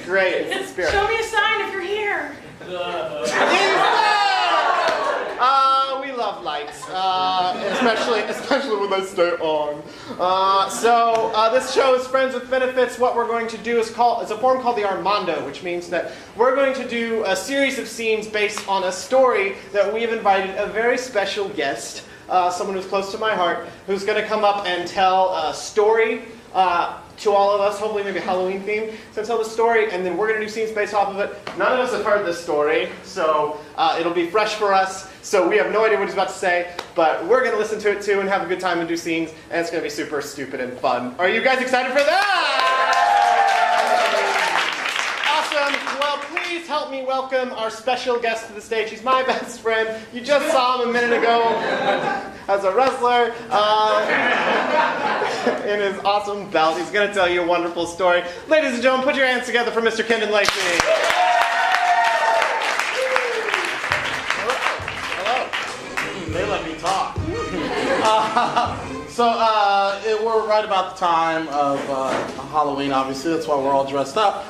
great. It's the spirit. Show me a sign if you're here. We love lights, especially when they stay on. So this show is Friends with Benefits. What we're going to do is it's a form called the Armando, which means that we're going to do a series of scenes based on a story that we have invited a very special guest, someone who's close to my heart, who's going to come up and tell a story to all of us, hopefully maybe Halloween themed. So tell the story, and then we're going to do scenes based off of it. None of us have heard this story, so it'll be fresh for us. So we have no idea what he's about to say, but we're going to listen to it too and have a good time and do scenes, and it's going to be super stupid and fun. Are you guys excited for that? Awesome. Well, please help me welcome our special guest to the stage. He's my best friend. You just saw him a minute ago as a wrestler in his awesome belt. He's going to tell you a wonderful story. Ladies and gentlemen, put your hands together for Mr. Kendon Lacey. They let me talk. We're right about the time of Halloween, obviously. That's why we're all dressed up.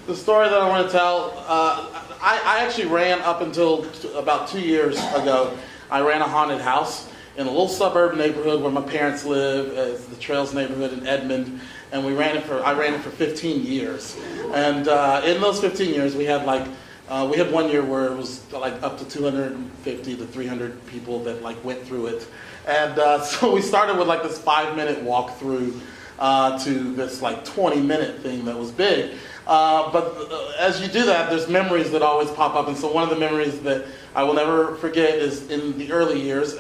The story that I want to tell, I actually ran up until about 2 years ago. I ran a haunted house in a little suburb neighborhood where my parents live. It's the Trails neighborhood in Edmond. And I ran it for 15 years. And in those 15 years, we had 1 year where it was like up to 250 to 300 people that went through it. And so we started with this 5-minute walkthrough to this 20-minute thing that was big. But as you do that, there's memories that always pop up. And so one of the memories that I will never forget is in the early years.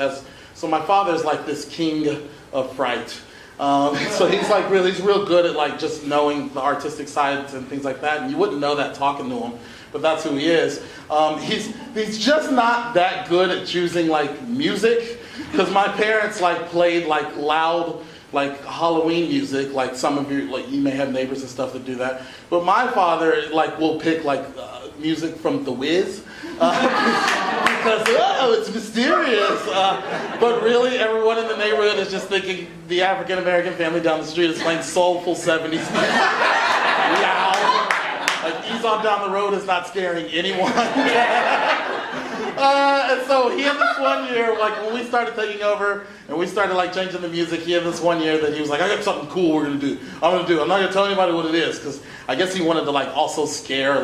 So my father's this king of fright. So he's real good at just knowing the artistic sides and things like that. And you wouldn't know that talking to him. But that's who he is. He's just not that good at choosing music, because my parents played loud Halloween music. Some of you may have neighbors and stuff that do that. But my father will pick music from The Wiz because it's mysterious. But really, everyone in the neighborhood is just thinking the African American family down the street is playing soulful 70s loud. Ease on down the road is not scaring anyone. And so he had this 1 year, when we started taking over and we started changing the music, he had this 1 year that he was I got something cool we're going to do. I'm not going to tell anybody what it is, because I guess he wanted to also scare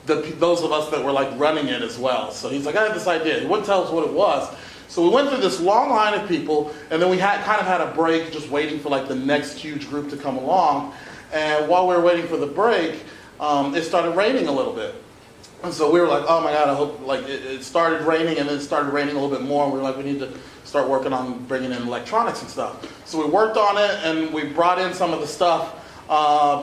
those of us that were running it as well. So he's I have this idea. He wouldn't tell us what it was. So we went through this long line of people, and then we had a break just waiting for the next huge group to come along. And while we were waiting for the break, it started raining a little bit. And so we were oh my God, I hope, it started raining, and then it started raining a little bit more, and we were we need to start working on bringing in electronics and stuff. So we worked on it, and we brought in some of the stuff,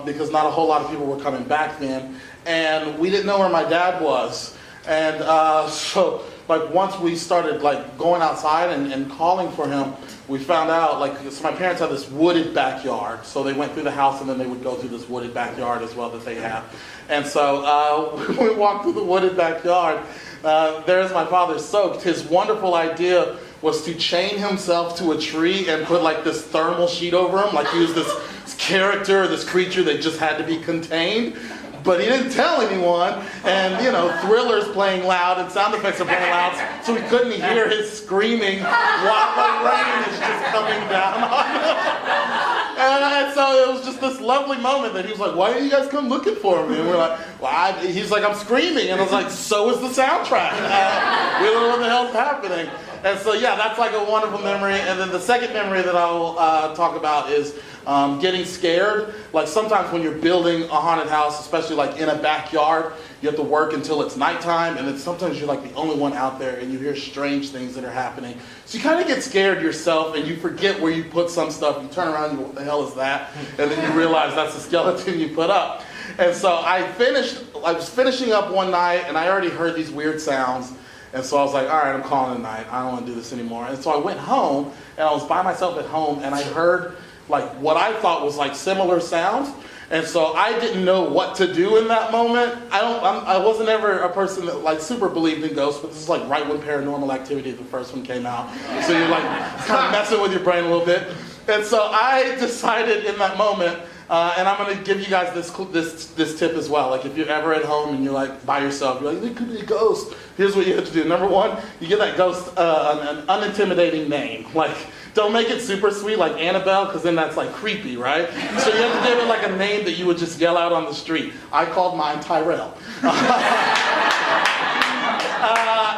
because not a whole lot of people were coming back then, and we didn't know where my dad was. And so once we started going outside and calling for him, we found out so my parents had this wooded backyard, so they went through the house and then they would go through this wooded backyard as well that they have. And so we walked through the wooded backyard. There's my father soaked. His wonderful idea was to chain himself to a tree and put this thermal sheet over him, he was this character, this creature that just had to be contained. But he didn't tell anyone, and Thriller's playing loud and sound effects are playing loud, so we couldn't hear his screaming while the rain is just coming down on him. And so it was just this lovely moment that he was why didn't you guys come looking for me? And we're he's I'm screaming, and I was so is the soundtrack. We don't know what the hell's happening. And so yeah, that's a wonderful memory. And then the second memory that I will talk about is getting scared. Sometimes when you're building a haunted house, especially in a backyard, you have to work until it's nighttime, and then sometimes you're the only one out there, and you hear strange things that are happening. So you kind of get scared yourself, and you forget where you put some stuff. You turn around and you go, what the hell is that? And then you realize that's the skeleton you put up. And so I was finishing up one night, and I already heard these weird sounds. And so I was all right, I'm calling it a night. I don't want to do this anymore. And so I went home, and I was by myself at home, and I heard what I thought was similar sounds. And so I didn't know what to do in that moment. I wasn't ever a person that super believed in ghosts, but this is right when Paranormal Activity, the first one, came out. So you're kind of messing with your brain a little bit. And so I decided in that moment And I'm gonna give you guys this tip as well. Like if you're ever at home and you're like by yourself, you're like, there could be a ghost. Here's what you have to do. Number one, you give that ghost an unintimidating name. Like don't make it super sweet like Annabelle, because then that's like creepy, right? So you have to give it like a name that you would just yell out on the street. I called mine Tyrell.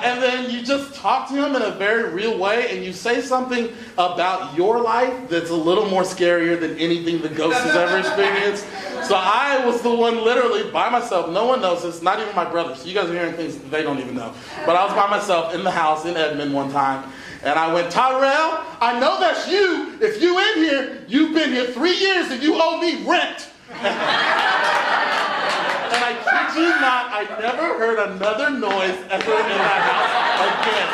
And then you just talk to him in a very real way, and you say something about your life that's a little more scarier than anything the ghost has ever experienced. So I was the one literally by myself. No one knows this, not even my brother. So you guys are hearing things that they don't even know. But I was by myself in the house in Edmond one time, and I went, Tyrell, I know that's you. If you in here, you've been here 3 years and you owe me rent. And I kid you not, I never heard another noise ever in that house again.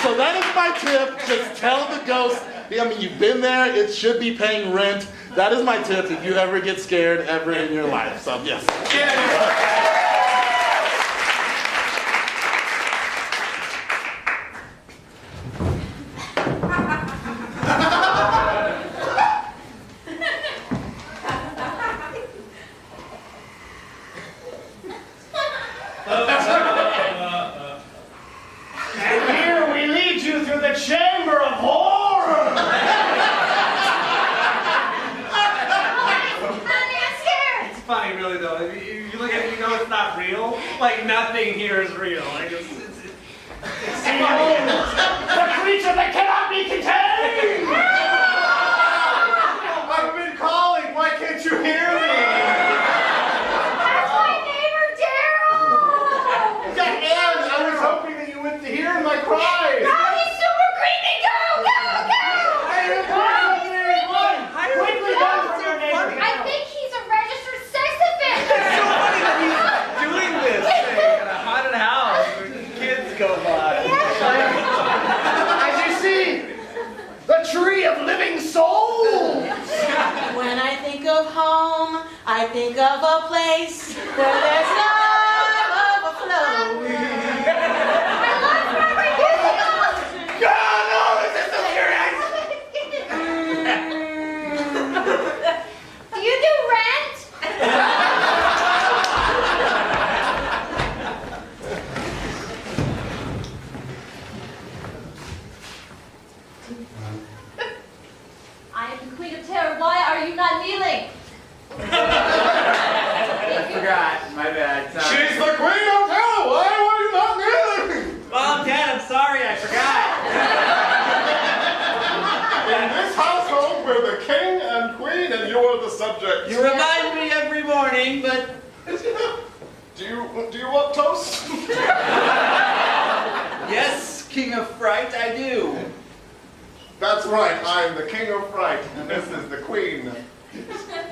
So that is my tip. Just tell the ghost, I mean, you've been there, it should be paying rent. That is my tip if you ever get scared ever in your life. So, yes. And here we lead you through the chamber of horror! I'm scared! It's funny, really, though. If you look at it, you know it's not real. Like, nothing here is real. Like, it's The creature that cannot be contained! I've been calling. Why can't you hear me? That's my neighbor, Daryl! And I was hoping that you went to hear my cries. No, he's super creepy! Go, go, go! Quickly go from your neighbor! I think he's a registered sex offender! so funny that he's doing this thing in a haunted house where kids go by. As you see, the tree of living souls! When I think of home, I think of a place where there's love overflowing. I love Robert Musical! God, no, this is so serious! Do you do Rent? I am the Queen of Terror. Why are you not kneeling? I forgot. My bad. Sorry. She's the Queen of Terror. Why were you not kneeling? Well, Dad, I'm sorry. I forgot. In this household, we're the king and queen, and you're the subject. You remind me every morning, but Do you want toast? yes, King of Fright, I do. That's right. I'm the king of fright, and this is the queen.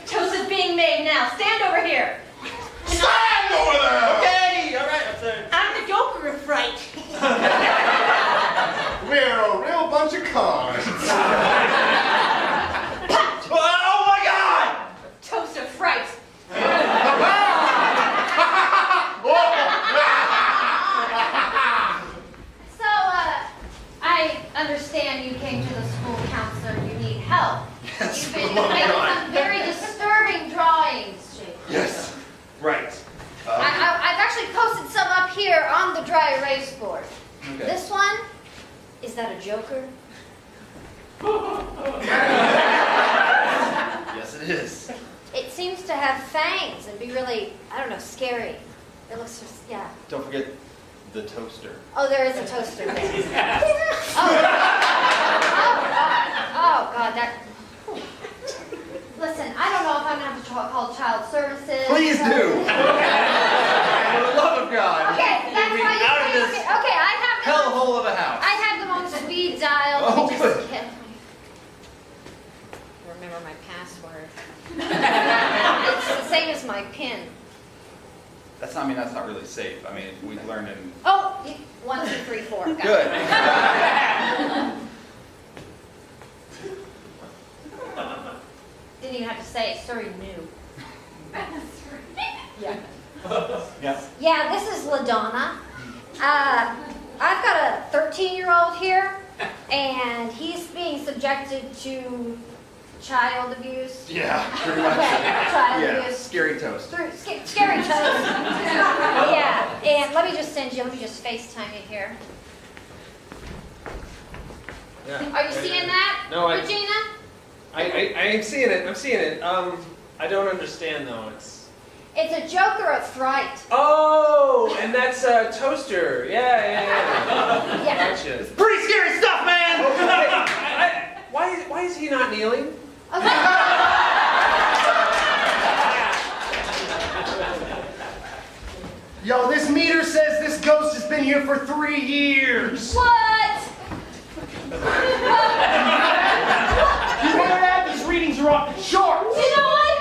Toast is being made now. Stand over here. Stand over there. Okay, all right. I'm sorry. I'm the Joker of Fright. We're a real bunch of cards. Oh my God! Toast of fright. So, I understand you came to the school counselor. You need help. Yes. You've been making some very disturbing drawings, Jake. Yes. Right. I've actually posted some up here on the dry erase board. Okay. This one, is that a joker? Yes, it is. It seems to have fangs and be really, I don't know, scary. It looks just, yeah. Don't forget the toaster. Oh, there is a toaster there. Oh, God, that. Listen, I don't know if I'm going to have to call child services. Please do. For the love of God. Okay, that's Get me why you out of came. this Okay, I have them. hellhole of a house. I have them on speed dial. Let Oh, me good. just get. Remember my password. It's the same as my PIN. That's not, I mean, that's not really safe. I mean, we learned in... Oh, 1, 2, 3, 4. Got Good. it. Didn't even have to say it. Surrey knew. Yeah. Yes. Yeah, this is LaDonna. I've got a 13-year-old here, and he's being subjected to child abuse. Yeah, pretty much. Okay, child Yeah, abuse. scary toast. Scary toast. Yeah, and let me just FaceTime you here. Yeah. Are you seeing that, No, Regina? I ain't seeing it. I'm seeing it. I don't understand though. It's a joke or a fright. Oh, and that's a toaster. Yeah. Yeah. Gotcha. Pretty scary stuff, man. Why is he not kneeling? Okay. Yo, this meter says this ghost has been here for 3 years. What? You hear that? These readings are off the charts. You know what?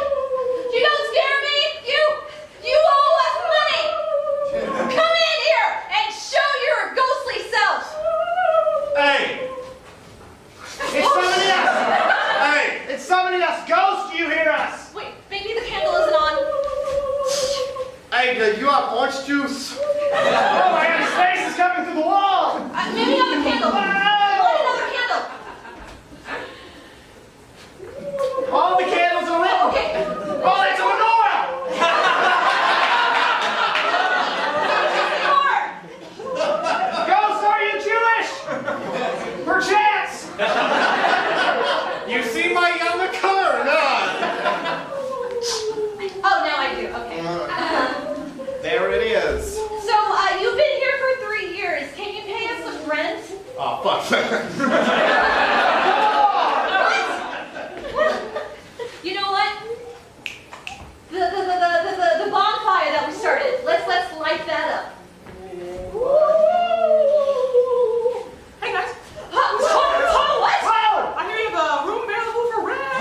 You don't scare me. You owe us money. Come in here and show your ghostly self. Hey! It's somebody else! Hey! It's somebody else! Ghost, do you hear us? Wait, maybe the candle isn't on. Hey, do you have orange juice? Oh my God, his face is coming through the wall. Maybe another candle. Light another candle. All the candles are lit. Okay. Oh, it's a menorah! Ghost, are you Jewish? Perchance! You see my yarmulke or not? Oh, now I do. Okay. There it is. So, you've been here for 3 years. Can you pay us some rent? Oh, fuck. You know what? The bonfire that we started. Let's light that up. Hey guys. Oh, what? Wow! I hear you have a room available for rent.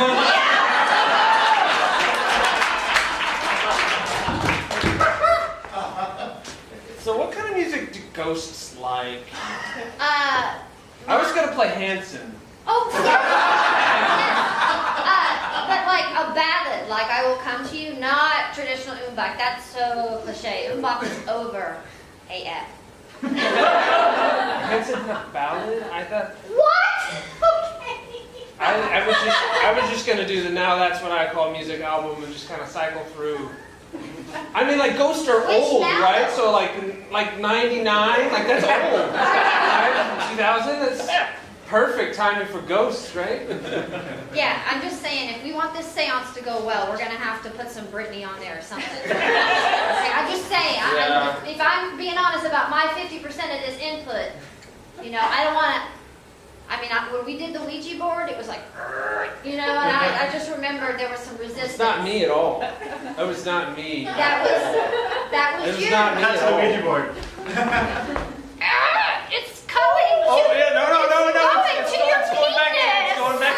So what kind of music do ghosts like? Uh, I was gonna play Hanson. Oh, yeah. But like a ballad, like I Will Come to You, not traditional Umbach. That's so cliche. Umbach is over AF. Hanson's not ballad? I thought What? Okay. I was just gonna do the Now That's What I Call Music album and just kind of cycle through. I mean, like ghosts are Which old, now? right? So like 99, like that's old. Right? 2000, that's perfect timing for ghosts, right? Yeah, I'm just saying, if we want this seance to go well, we're gonna have to put some Britney on there or something. Okay, I'm just saying, Yeah. if I'm being honest about my 50% of this input, you know, I don't want to. I mean, when we did the Ouija board, it was like, you know, and I just remember there was some resistance. It's not me at all. That was not me. That was It was you. not me at all. board. It's going. Oh yeah, no. Going It's to your going back in. It's penis. going back.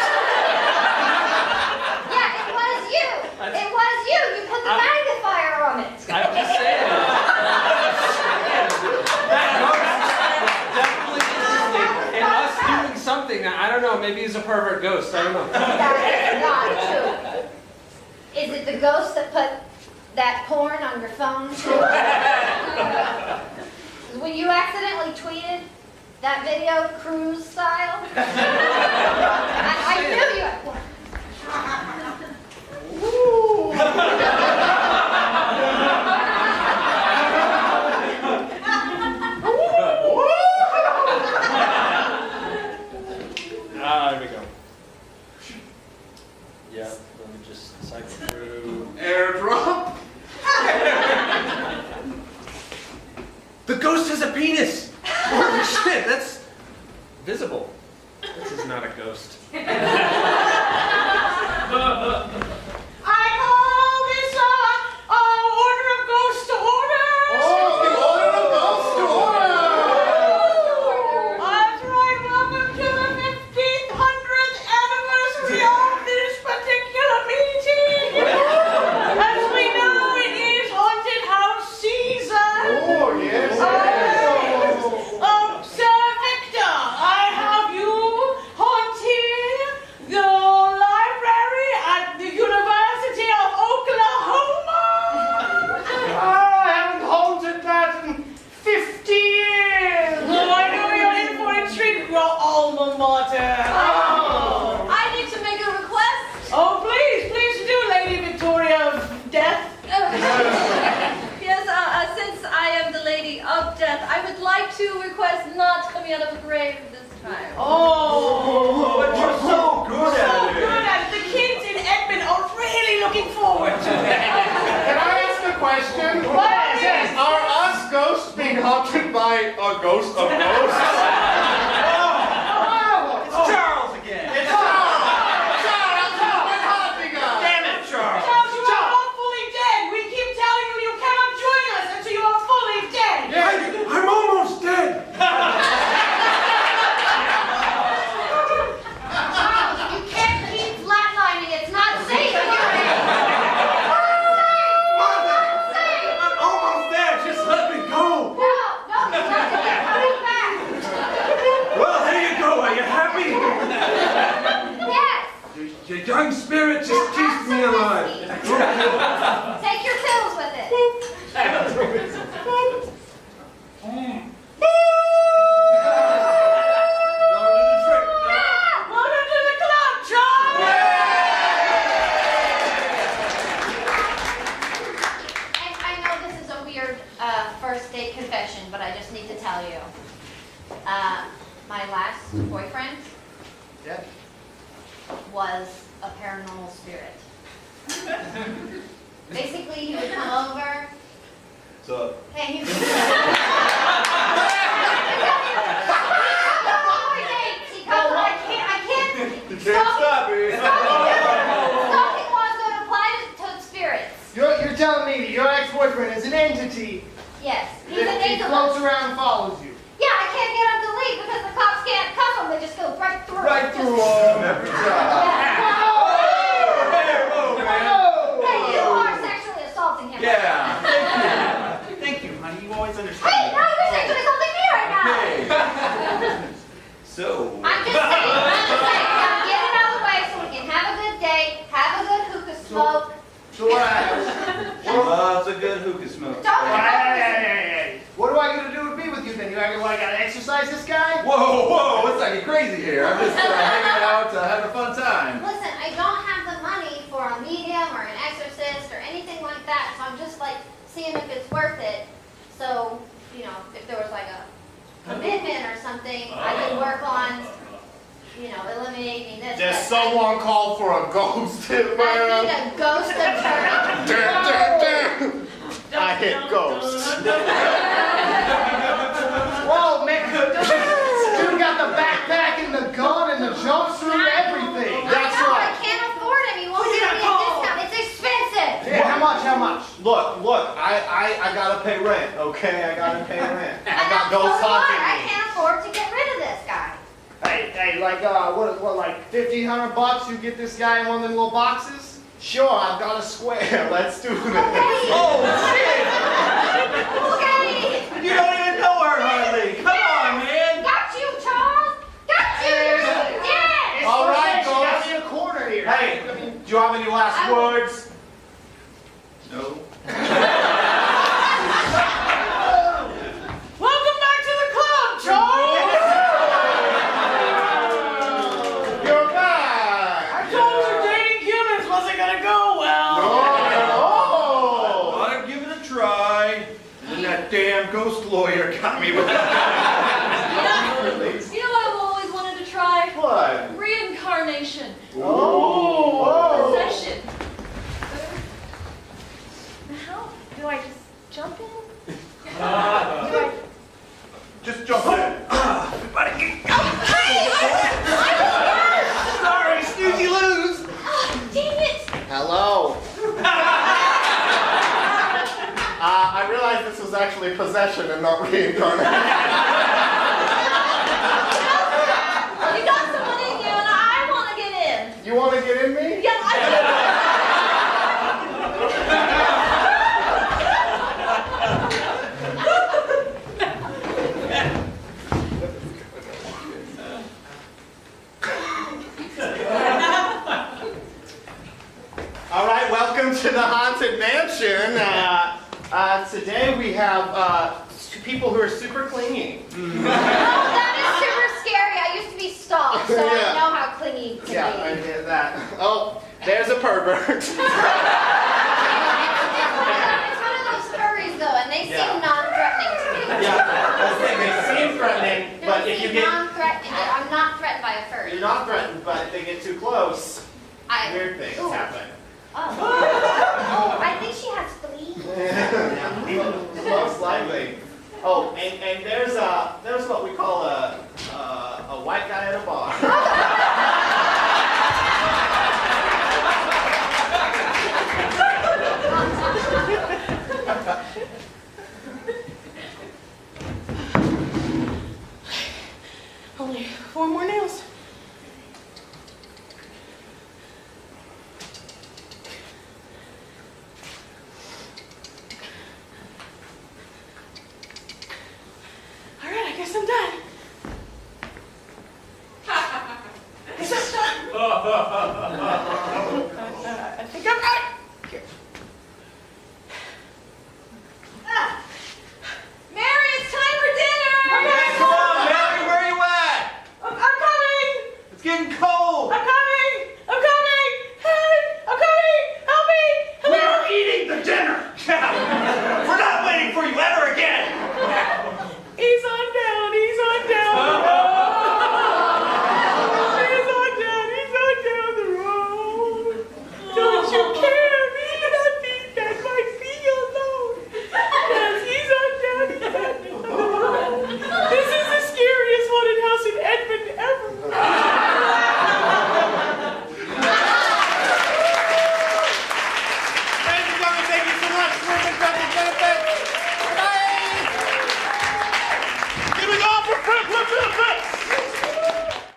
Yeah, it was you. It was you. You put the magnifier on it. I'm just saying. That ghost definitely interesting. And us doing something. I don't know. Maybe he's a pervert ghost. I don't know. That is not true. Is it the ghost that put that porn on your phone too? When you accidentally tweeted that video cruise style? I knew you. There we go. Yeah, let me just cycle through. Airdrop. The ghost has a penis! Holy shit, that's visible. This is not a ghost. too request not coming out of the grave this time. Oh, but you're so good So at good it. at it. The kids in Edmond are really looking forward to it. Can I ask a question? Yes. Are us ghosts being haunted by a ghost of ghosts? It's Charles again. It's Charles! Charles, what haunting us? Damn it, Charles. Charles, you are not fully dead. We keep telling you you cannot join us until you are fully dead. I'm almost dead. Charles, you can't keep flatlining. It's not safe here. I'm almost there. Just let me go. No, you have to keep coming back. Well, here you go. Are you happy? Yes. Your young spirit just Now keeps have me some alive. whiskey. Take your pills with it. Welcome to the club, Charles. And I know this is a weird first date confession, but I just need to tell you. My last boyfriend was a paranormal spirit. Basically, he would come over. So, Hey, he would. You can't stop me. Stalking laws don't apply to spirits. You're telling me that your ex-boyfriend is an entity Yes, he's an that he angel. floats around and follows you. Yeah, I can't get him to leave because the cops can't cuff him. They just go right through. Right through him every time. Yeah. Whoa, man. Hey, you are sexually assaulting him. Yeah. Thank you, honey. You always Hey, understand. no, you're sexually assaulting me right now. Okay. So. I'm just saying, now get it out of the way so we can have a good date, have a good hookah smoke. So what I ask? loves a good hookah smoke. Don't Hey. What do I got to do with be with you then? You act like I got to exercise this guy? Whoa, it's like crazy here. I'm just hanging out, having a fun time. Listen, I don't have the money for a medium or an exorcist or anything like that, so I'm just like seeing if it's worth it. So, you know, if there was like a commitment or something, I could work on, you know, eliminating this. Does but someone call for a ghost I need a ghost attorney. I hit ghosts. Whoa, man. Dude got the backpack and the gun and the jumpsuit and everything. That's I know, right. I can't afford him. He won't give me a discount. It's expensive. Yeah, how much? How much? Look, I gotta pay rent, okay? I gotta pay rent. I And got so ghosts do I. haunting I me. can't afford to get rid of this guy. Hey, like what, like $1,500? You get this guy in one of them little boxes? Sure, I've got a square. Let's do this. Okay. Oh, shit! Okay. You don't even know her, hardly. Come on, man. Got you, Charles. Got you. Yes. It's All for right, sure, she got ghost. me in a corner here. Hey, do you have any last words? No. Welcome back to the club, Charles. You're back. I told you dating humans wasn't gonna go well. Oh. Thought I'd give it a try. And then that damn ghost lawyer got me with You know what I've always wanted to try? What? Reincarnation. Oh. Possession. How? Do I just jump in? Do I... Just jump in. Sorry, snoozy lose. Oh, dang it. Hello. I realized this was actually possession and not reincarnation. You got someone in you and I want to get in. You want to get in me? Yeah, All right, welcome to the Haunted Mansion. Today we have people who are super clingy. Oh, that is super scary. I used to be stalked, so Yeah. I know how clingy to Yeah, I be. get that. Oh, there's a pervert. It's one of those furries, though, and they seem Yeah. non-threatening to me. Yeah, they You're not threatened, but if they get too close, weird things happen. Oh.